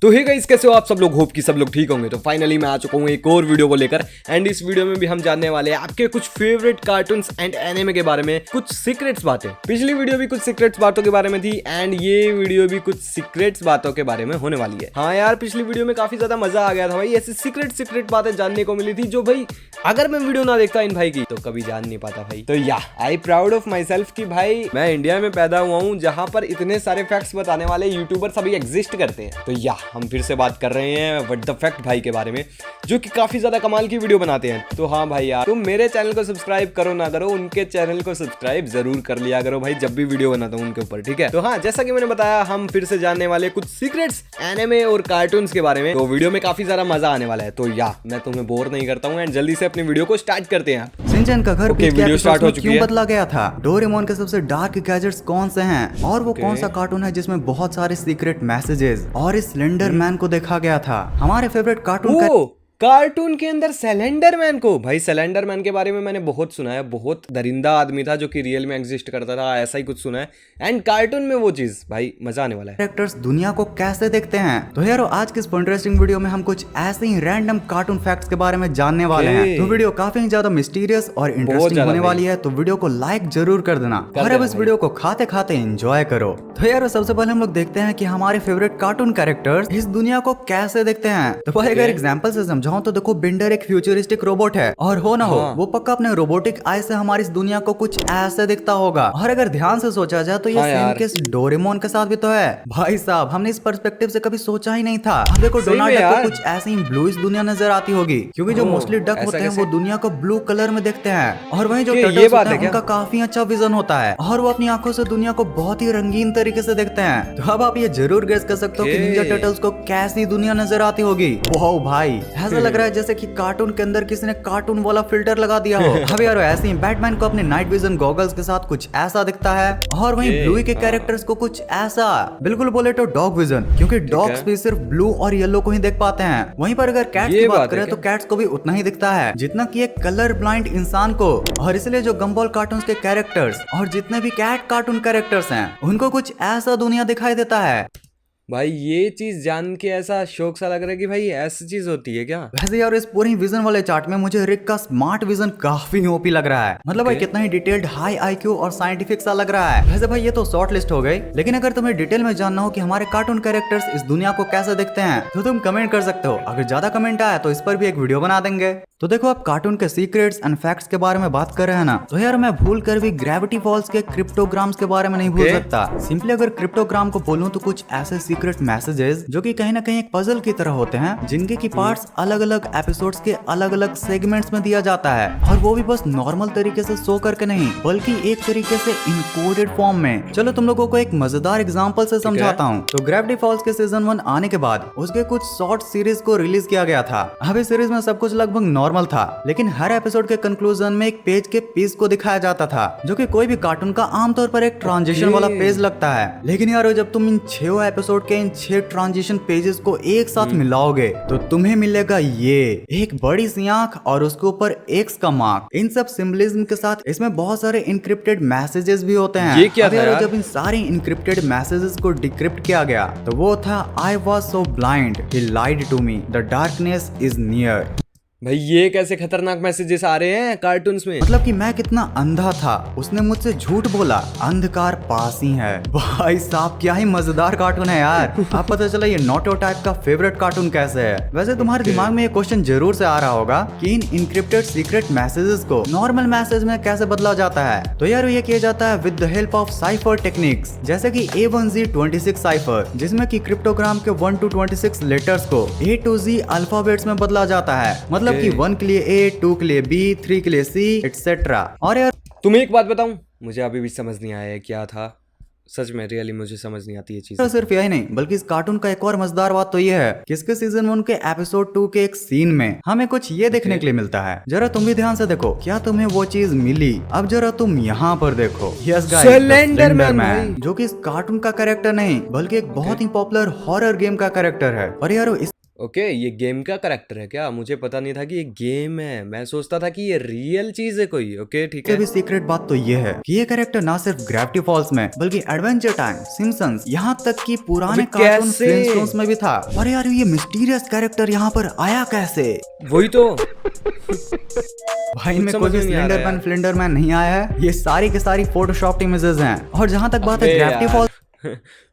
तो hey guys, कैसे हो आप सब लोग? होप कि सब लोग ठीक होंगे। तो फाइनली मैं आ चुका हूँ एक और वीडियो को लेकर। एंड इस वीडियो में भी हम जानने वाले हैं आपके कुछ फेवरेट कार्टून्स एंड एनिमे के बारे में, कुछ सीक्रेट्स बातें। पिछली वीडियो भी कुछ सीक्रेट्स बातों के बारे में थी एंड ये वीडियो भी कुछ सीक्रेट्स बातों के बारे में होने वाली है। हाँ यार, पिछली वीडियो में काफी ज्यादा मजा आ गया था भाई। ऐसी सीक्रेट बातें जानने को मिली थी जो भाई अगर मैं वीडियो ना देखता इन भाई की तो कभी जान नहीं पाता भाई। तो या I proud of my self कि भाई मैं इंडिया में पैदा हुआ हूँ जहाँ पर इतने सारे फैक्ट्स बताने वाले यूट्यूबर सभी एग्जिस्ट करते हैं। तो या हम फिर से बात कर रहे हैं व्हाट द फैक्ट भाई के बारे में, जो कि काफी ज्यादा कमाल की वीडियो बनाते हैं। तो हाँ भाई यार, तुम मेरे चैनल को सब्सक्राइब करो ना करो, उनके चैनल को सब्सक्राइब जरूर कर लिया करो भाई, जब भी वीडियो बनाता हूँ उनके ऊपर, ठीक है। तो हाँ, जैसा कि मैंने बताया, हम फिर से जानने वाले कुछ सीक्रेट्स एनिमे और कार्टून्स के बारे में। तो वीडियो में काफी ज्यादा मजा आने वाला है। तो या मैं तुम्हें बोर नहीं करता हूँ एंड जल्दी से अपनी वीडियो को स्टार्ट करते हैं। शिनचैन का घर वीडियो स्टार्ट हो चुकी क्यों है। बदला गया था? डोरेमोन के सबसे डार्क गैजेट्स कौन से हैं? और वो कौन सा कार्टून है जिसमें बहुत सारे सीक्रेट मैसेजेस और इस स्लेंडर मैन को देखा गया था? हमारे फेवरेट कार्टून के अंदर सिलेंडर मैन को, भाई सिलेंडर मैन के बारे में मैंने बहुत सुना है। बहुत दरिंदा आदमी था जो कि रियल में एग्जिस्ट करता था, ऐसा ही कुछ सुना है। एंड कार्टून में वो चीज, भाई मजा आने वाला है। कैरेक्टर्स दुनिया को कैसे देखते हैं? तो यारो, आज की इस इंटरेस्टिंग वीडियो में हम कुछ ऐसे ही रैंडम कार्टून फैक्ट्स के बारे में जानने वाले हैं। तो वीडियो काफी ज्यादा मिस्टीरियस और इंटरेस्टिंग होने वाली है, तो वीडियो को लाइक जरूर कर देना और अब इस वीडियो को खाते खाते एंजॉय करो। तो यारो, सबसे पहले हम लोग देखते हैं कि हमारे फेवरेट कार्टून कैरेक्टर्स इस दुनिया को कैसे देखते हैं। तो भाई अगर एग्जाम्पल से समझाऊं तो देखो, बिंडर एक फ्यूचरिस्टिक रोबोट है और हो ना हो वो पक्का अपने रोबोटिक आई से हमारी इस दुनिया को कुछ ऐसे दिखता होगा। और अगर ध्यान से सोचा जाए तो ये सेम केस डोरेमोन के साथ भी तो है। भाई साहब, हमने इस पर्सपेक्टिव से कभी सोचा ही नहीं था। अब देखो, डोनाल्ड डक को कुछ ऐसे ही ब्लू इस दुनिया नजर आती होगी, क्योंकि जो मोस्टली डक होते हैं वो दुनिया को ब्लू कलर में देखते हैं। और वहीं जो टर्टल्स होते हैं उनका काफी अच्छा विजन होता है और वो अपनी आंखों से दुनिया को बहुत ही रंगीन तरीके से देखते हैं। तो अब आप ये जरूर गेस कर सकते हो कि निंजा टर्टल्स को कैसी दुनिया नजर आती होगी। वाह भाई, ऐसा लग रहा है जैसे कि कार्टून के अंदर किसी ने कार्टून वाला फिल्टर लगा दिया हो। अब यार, ऐसे ही बैटमैन को अपने नाइट विजन गॉगल्स के साथ कुछ ऐसा दिखता है और वहीं ब्लूई के कैरेक्टर्स को कुछ ऐसा, बिल्कुल बोले तो डॉग विजन, क्योंकि डॉग्स भी सिर्फ ब्लू और येलो को ही देख पाते हैं। वहीं पर अगर कैट्स की बात करें तो कैट्स को भी उतना ही दिखता है जितना कि एक कलर ब्लाइंड इंसान को। और इसलिए जो गम्बॉल कार्टून के कैरेक्टर्स और जितने भी कैट कार्टून कैरेक्टर्स हैं उनको कुछ ऐसा दुनिया दिखाई देता है। भाई ये चीज जान के ऐसा शौक सा लग रहा है कि भाई ऐसी चीज होती है क्या? वैसे यार, इस पूरी विजन वाले चार्ट में मुझे रिक का स्मार्ट विजन काफी ओपी लग रहा है। मतलब भाई कितना ही डिटेल्ड, हाई आईक्यू और साइंटिफिक सा लग रहा है। वैसे भाई ये तो शॉर्ट लिस्ट हो गई, लेकिन अगर तुम्हें डिटेल में जानना हो कि हमारे कार्टून कैरेक्टर्स इस दुनिया को कैसे देखते हैं तो तुम कमेंट कर सकते हो। अगर ज्यादा कमेंट आया तो इस पर भी एक वीडियो बना देंगे। तो देखो, आप कार्टून के सीक्रेट्स एंड फैक्ट्स के बारे में बात कर रहे हैं ना, तो यार मैं भूल कर भी ग्रेविटी फॉल्स के क्रिप्टोग्राम्स के बारे में नहीं भूल सकता। सिंपली अगर क्रिप्टोग्राम को बोलूं तो कुछ ऐसे सीक्रेट मैसेजेस जो कि कहीं ना कहीं एक पजल की तरह होते हैं, जिनके की पार्ट्स अलग अलग एपिसोड्स के अलग अलग सेगमेंट्स में दिया जाता है। और वो भी बस नॉर्मल तरीके से शो करके नहीं, बल्कि एक तरीके से इनकोडेड फॉर्म में। चलो तुम लोगों को एक मजेदार एग्जांपल से समझाता हूँ। तो ग्रेविटी फॉल्स के सीजन 1 आने के बाद उसके कुछ शॉर्ट सीरीज को रिलीज किया गया था। अब इस सीरीज में सब कुछ लगभग नॉर्मल था, लेकिन हर एपिसोड के कंक्लूजन में एक पेज के पीस को दिखाया जाता था, जो कि कोई भी कार्टून का आमतौर पर एक ट्रांजिशन वाला पेज लगता है। लेकिन यार, जब तुम इन 6 एपिसोड के इन 6 ट्रांजिशन पेजेस को एक साथ मिलाओगे तो तुम्हें मिलेगा ये एक बड़ी सी आंख और उसके ऊपर एक्स का मार्क। इन सब सिंबलिज्म के साथ इसमें बहुत सारे इनक्रिप्टेड मैसेजेस भी होते हैं। ये क्या था यार? जब इन सारे इनक्रिप्टेड मैसेजेस को डिक्रिप्ट किया गया तो वो था, I was so blind he lied to me, the darkness is near. भाई ये कैसे खतरनाक मैसेजेस आ रहे हैं कार्टून्स में? मतलब कि मैं कितना अंधा था, उसने मुझसे झूठ बोला, अंधकार पास ही है। भाई साहब, क्या ही मजेदार कार्टून है यार। आप पता चला ये नोटो टाइप का फेवरेट कार्टून कैसे है। वैसे तुम्हारे दिमाग में ये क्वेश्चन जरूर से आ रहा होगा कि इन इनक्रिप्टेड सीक्रेट मैसेजेस को नॉर्मल मैसेज में कैसे बदला जाता है। तो यार, ये किया जाता है with the help of cipher techniques, जैसे कि A1Z26 साइफर, जिसमें कि क्रिप्टोग्राम के 1 to 26 लेटर्स को A to Z अल्फाबेट्स में बदला जाता है। मतलब कि 1 के लिए A, 2 के लिए B, 3 के लिए C, एटसेट्रा। और यार तुम्हें एक बात बताऊं, मुझे अभी भी समझ नहीं आया क्या था। सच में रियली मुझे समझ नहीं आती ये चीज। तो सिर्फ यही नहीं, बल्कि इस कार्टून का एक और मजेदार बात तो ये है कि इसके सीजन 1 के एपिसोड 2 के एक सीन में हमें कुछ ये देखने के लिए मिलता है। जरा तुम भी ध्यान से देखो, क्या तुम्हें वो चीज मिली? अब जरा तुम यहाँ पर देखो, यस गाइस, स्लेंडर मैन, जो कि इस कार्टून का कैरेक्टर नहीं बल्कि एक बहुत ही पॉपुलर हॉरर गेम का कैरेक्टर है। और यार, इस ओके ये गेम का करेक्टर है क्या? मुझे पता नहीं था कि ये गेम है, मैं सोचता था कि ये रियल चीज है कोई। ओके ठीक है। भी सीक्रेट बात तो ये है कि ये कैरेक्टर ना सिर्फ ग्रेविटी फॉल्स में बल्कि एडवेंचर टाइम, सिम्पसन्स, यहाँ तक कि पुराने कार्टून फ्लिंटस्टोन्स में भी था। और यार ये मिस्टीरियस कैरेक्टर यहाँ पर आया कैसे? वही तो भाई में कोई भी फ्लिंडरमैन नहीं आया है, ये सारी की सारी फोटोशॉप इमेजेस हैं। और जहाँ तक बात है ग्रेविटी फॉल्स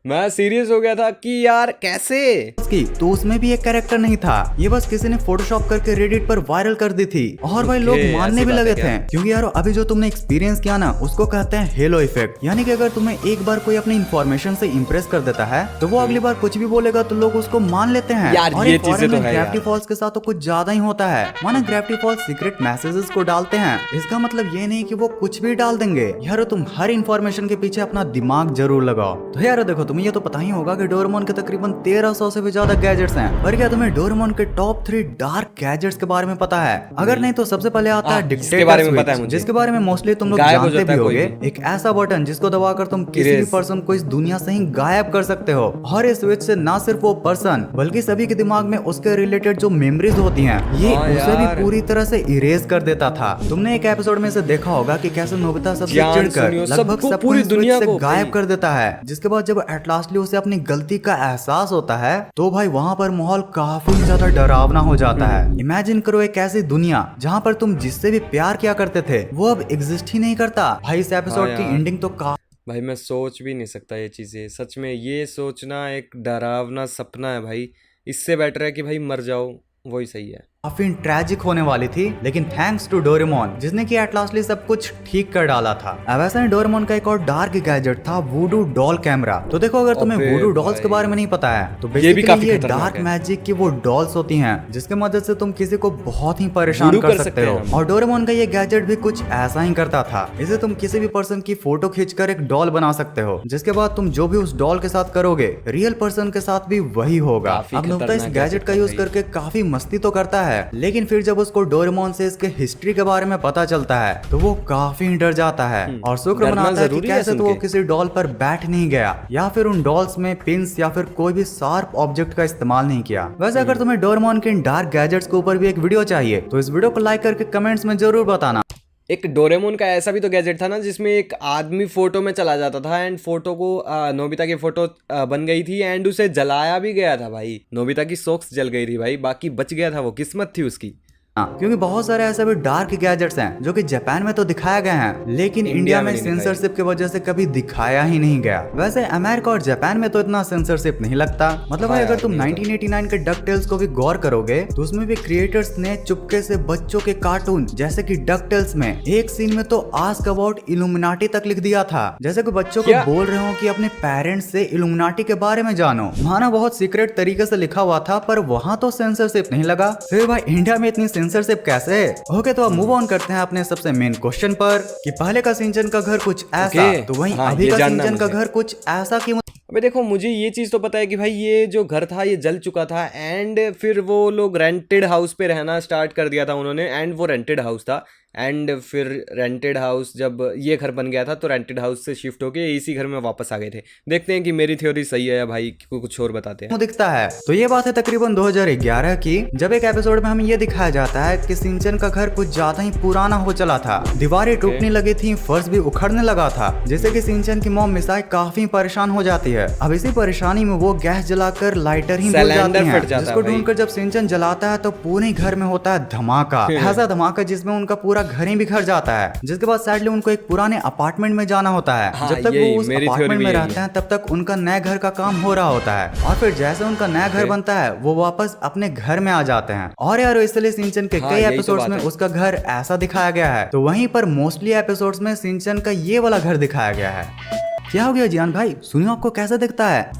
मैं सीरियस हो गया था कि यार कैसे की, तो उसमें भी एक कैरेक्टर नहीं था, ये बस किसी ने फोटोशॉप करके रेडिट पर वायरल कर दी थी। और भाई लोग मानने भी लगे थे, क्योंकि यार अभी जो तुमने एक्सपीरियंस किया ना उसको कहते हैं हेलो इफेक्ट। यानी कि अगर तुम्हें एक बार कोई अपनी इन्फॉर्मेशन से इम्प्रेस कर देता है तो वो अगली बार कुछ भी बोलेगा तो लोग उसको मान लेते हैं। यार और ये चीजें तो है ग्रेविटी फॉल्स के साथ तो कुछ ज्यादा ही होता है। माना ग्रेविटी फॉल्स सीक्रेट मैसेजेस को डालते हैं, इसका मतलब ये नहीं कि वो कुछ भी डाल देंगे। यार तुम हर इन्फॉर्मेशन के पीछे अपना दिमाग जरूर लगाओ। तो यार देखो तुम्हें ये तो पता ही होगा कि डोरेमोन के तकरीबन 1300 से भी ज्यादा गैजेट्स हैं। और क्या तुम्हें डोरेमोन के टॉप 3 डार्क गैजेट्स के बारे में पता है? अगर नहीं तो सबसे पहले आता है डिक्टेटर स्विच, जिसके बारे में मोस्टली तुम लोग जानते भी होगे। एक ऐसा बटन जिसको दबाकर तुम किसी भी पर्सन को इस दुनिया से ही गायब कर सकते हो। और इस स्विच से ना सिर्फ वो पर्सन बल्कि सभी के दिमाग में उसके रिलेटेड जो मेमोरीज होती हैं ये उसे भी पूरी तरह से इरेज कर देता था। तुमने एक एपिसोड में से देखा होगा कि कैसे नोबिता सबसे चिढ़कर लगभग सब पूरी दुनिया को गायब कर देता है। जिसके बाद जब एटलास्टली उसे अपनी गलती का एहसास होता है तो भाई वहाँ पर माहौल काफी ज्यादा डरावना हो जाता है। इमेजिन करो एक ऐसी दुनिया जहाँ पर तुम जिससे भी प्यार किया करते थे वो अब एग्जिस्ट ही नहीं करता। भाई इस एपिसोड की एंडिंग तो भाई मैं सोच भी नहीं सकता ये चीजें। सच में ये सोचना एक डरावना सपना है भाई। इससे बेटर है कि भाई मर जाओ, वही सही है। काफी ट्रैजिक होने वाली थी, लेकिन थैंक्स टू डोरेमोन जिसने कि एटलास्टली सब कुछ ठीक कर डाला था। अब ऐसा ही डोरेमोन का एक और डार्क गैजेट था वुडू डॉल कैमरा। तो देखो अगर तुम्हें वुडू डॉल्स के बारे में नहीं पता है तो बेसिकली ये डार्क मैजिक की वो डॉल्स होती हैं जिसके मदद से तुम किसी को बहुत ही परेशान कर सकते हो। और डोरेमोन का ये गैजेट भी कुछ ऐसा ही करता था। इसे तुम किसी भी पर्सन की फोटो खींचकर एक डॉल बना सकते हो, जिसके बाद तुम जो भी उस डॉल के साथ करोगे रियल पर्सन के साथ भी वही होगा। अब नोबिता इस गैजेट का यूज करके काफी मस्ती तो करता है, लेकिन फिर जब उसको डोरेमोन से इसके हिस्ट्री के बारे में पता चलता है तो वो काफी डर जाता है और शुक्र मनाता है कि कैसे तो वो किसी डॉल पर बैठ नहीं गया या फिर उन डॉल्स में पिंस या फिर कोई भी शार्प ऑब्जेक्ट का इस्तेमाल नहीं किया। वैसे अगर तुम्हें डोरेमोन के इन डार्क गैजेट्स के ऊपर भी एक वीडियो चाहिए तो इस वीडियो को लाइक करके कमेंट्स में जरूर बताना। एक डोरेमोन का ऐसा भी तो गैजेट था ना जिसमें एक आदमी फोटो में चला जाता था एंड फोटो को नोबिता की फोटो बन गई थी एंड उसे जलाया भी गया था भाई। नोबिता की सॉक्स जल गई थी भाई, बाकी बच गया था वो, किस्मत थी उसकी। क्योंकि बहुत सारे ऐसे भी डार्क गैजेट्स हैं जो कि जापान में तो दिखाया गया है लेकिन इंडिया में सेंसरशिप की वजह से कभी दिखाया ही नहीं गया। वैसे अमेरिका और जापान में तो इतना सेंसरशिप नहीं लगता। मतलब भाई अगर तुम 1989 के डकटेल्स को भी गौर करोगे तो उसमें भी क्रिएटर्स ने चुपके से बच्चों के कार्टून जैसे कि डकटेल्स में एक सीन में तो आस्क अबाउट इल्यूमिनाटी तक लिख दिया था, जैसे कि बच्चों को बोल रहे हो कि अपने पेरेंट्स से इल्यूमिनाटी के बारे में जानो। माना बहुत सीक्रेट तरीके से लिखा हुआ था पर वहाँ तो सेंसरशिप नहीं लगा। फिर भाई इंडिया में इतनी सेंसरशिप कैसे? ओके तो अब मूव ऑन करते हैं अपने सबसे मेन क्वेश्चन पर कि पहले का सिंचन का घर कुछ ऐसा तो वहीं अभी का सिंचन का घर कुछ ऐसा क्यों? अबे देखो मुझे ये चीज़ तो पता है कि भाई ये जो घर था ये जल चुका था एंड फिर वो लोग रेंटेड हाउस पे रहना स्टार्ट कर दिया था उन्होंने एंड वो रेंटेड हाउस था एंड फिर रेंटेड हाउस जब ये घर बन गया था तो रेंटेड हाउस से शिफ्ट होके इसी घर में वापस आ गए थे। देखते हैं कि मेरी थ्योरी सही है या भाई कुछ और बताते हैं। दिखता है तो ये बात है तकरीबन 2011 की, जब एक एपिसोड में हमें ये दिखाया जाता है कि सिंचन का घर कुछ ज्यादा ही पुराना हो चला था, दीवारें टूटने लगी थी, फर्श भी उखड़ने लगा था, जिससे कि सिंचन की मॉम मिसाई काफी परेशान हो जाती है। अब इसी परेशानी में वो गैस जलाकर लाइटर ही भूल जाती है, जिसको ढूंढकर जब सिंचन जलाता है तो पूरे घर में होता है धमाका, ऐसा धमाका जिसमें उनका पूरा घर ही बिखर जाता है। जिसके बाद सैडली उनको एक पुराने अपार्टमेंट में जाना होता है। जब तक वो उस अपार्टमेंट में रहते हैं तब तक उनका नए घर का काम हो रहा होता है और फिर जैसे उनका नया घर बनता है वो वापस अपने घर में आ जाते हैं। और यार इसलिए सिंचन के कई एपिसोड्स में उसका घर ऐसा दिखाया गया है, तो वहीं पर मोस्टली एपिसोड्स में सिंचन का ये वाला घर दिखाया गया है। क्या हो गया जियान भाई, सुनियो आपको कैसा दिखता है?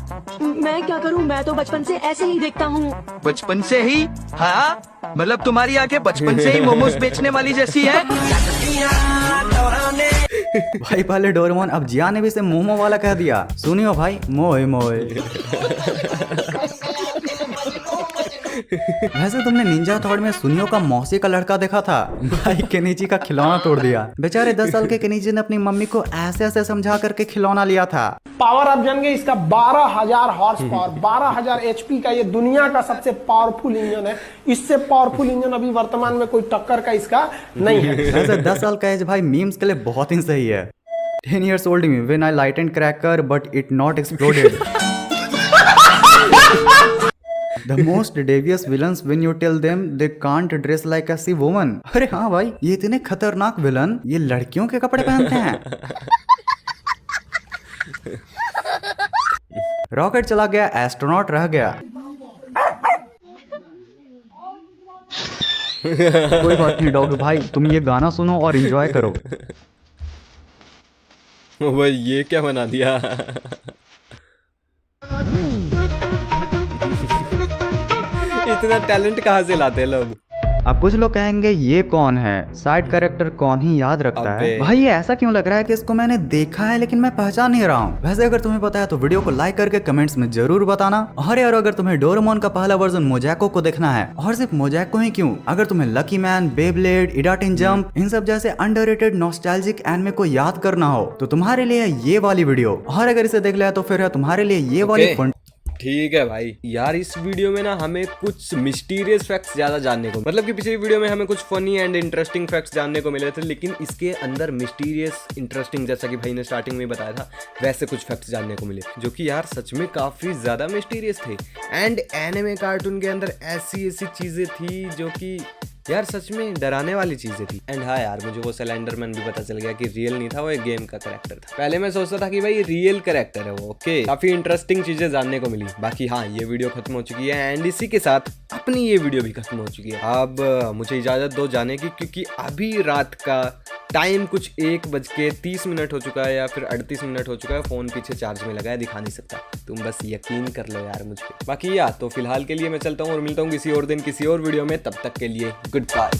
मैं क्या करूं, मैं तो बचपन से ऐसे ही देखता हूं। बचपन से ही? हाँ मतलब तुम्हारी आंखें बचपन से ही मोमोज बेचने वाली जैसी है। भाई पहले डोरेमोन अब जियान ने भी इसे मोमो वाला कह दिया। सुनियो भाई मोए मोए। वैसे तुमने निंजा थॉर्ड में सुनियो का मौसी का लड़का देखा था? भाई केनिची का खिलौना तोड़ दिया। बेचारे 10 साल के केनिची ने अपनी मम्मी को ऐसे ऐसे समझा करके खिलौना लिया था। पावर आप जान गए, इसका 12,000 हॉर्स पावर, 12,000 HP का ये दुनिया का सबसे पावरफुल इंजन है। इससे पावरफुल इंजन अभी वर्तमान में कोई टक्कर का इसका नहीं है। वैसे 10 साल का एज भाई मीम्स के लिए बहुत ही सही है। 10 years old me when I lightened cracker but it not exploded. The most devious villains when you tell them they can't dress like a sea woman. अरे हाँ भाई, ये इतने खतरनाक विलन ये लड़कियों के कपड़े पहनते हैं। रॉकेट चला गया, एस्ट्रोनॉट रह गया। कोई बात नहीं डॉग भाई, तुम ये गाना सुनो और एंजॉय करो। भाई ये क्या बना दिया। इतना टैलेंट कहाँ से लाते हैं लोग। अब कुछ लोग कहेंगे ये कौन है, साइड कैरेक्टर कौन ही याद रखता है। भाई ये ऐसा क्यों लग रहा है कि इसको मैंने देखा है लेकिन मैं पहचान नहीं रहा हूँ। वैसे अगर तुम्हें पता है तो वीडियो को लाइक करके कमेंट्स में जरूर बताना। और यार अगर तुम्हें डोरेमोन का पहला वर्जन मोजैको को देखना है, और सिर्फ मोजैको ही क्यों, अगर तुम्हें लकी मैन, बेब्लेड, इडाटिन जंप, इन सब जैसे अंडररेटेड नॉस्टैल्जिक एनिमे को याद करना हो तो तुम्हारे लिए ये वाली वीडियो। और अगर इसे देख लिया तो फिर है तुम्हारे लिए ये वाली। ठीक है भाई। यार इस वीडियो में ना हमें कुछ मिस्टीरियस फैक्ट्स ज्यादा जानने को, मतलब कि पिछली वीडियो में हमें कुछ फनी एंड इंटरेस्टिंग फैक्ट्स जानने को मिले थे, लेकिन इसके अंदर मिस्टीरियस इंटरेस्टिंग, जैसा कि भाई ने स्टार्टिंग में बताया था, वैसे कुछ फैक्ट्स जानने को मिले जो कि यार सच में काफी ज्यादा मिस्टीरियस थे। एंड एनिमे कार्टून के अंदर ऐसी ऐसी चीजें थी जो कि यार सच में डराने वाली चीजें थी। एंड हाँ यार मुझे वो स्लेंडरमैन भी पता चल गया कि रियल नहीं था, वो एक गेम का कैरेक्टर था। पहले मैं सोचता था कि भाई रियल कैरेक्टर है वो। ओके, काफी इंटरेस्टिंग चीजें जानने को मिली। बाकी हाँ ये वीडियो खत्म हो चुकी है एंड इसी के साथ अपनी ये वीडियो भी खत्म हो चुकी है। अब मुझे इजाजत दो जाने की, क्योंकि अभी रात का टाइम कुछ 1:30 हो चुका है या फिर 38 मिनट हो चुका है। फोन पीछे चार्ज में लगा है, दिखा नहीं सकता, तुम बस यकीन कर लो यार मुझ पे। बाकी यार तो फिलहाल के लिए मैं चलता हूँ और मिलता हूँ किसी और दिन किसी और वीडियो में। तब तक के लिए गुड बाय।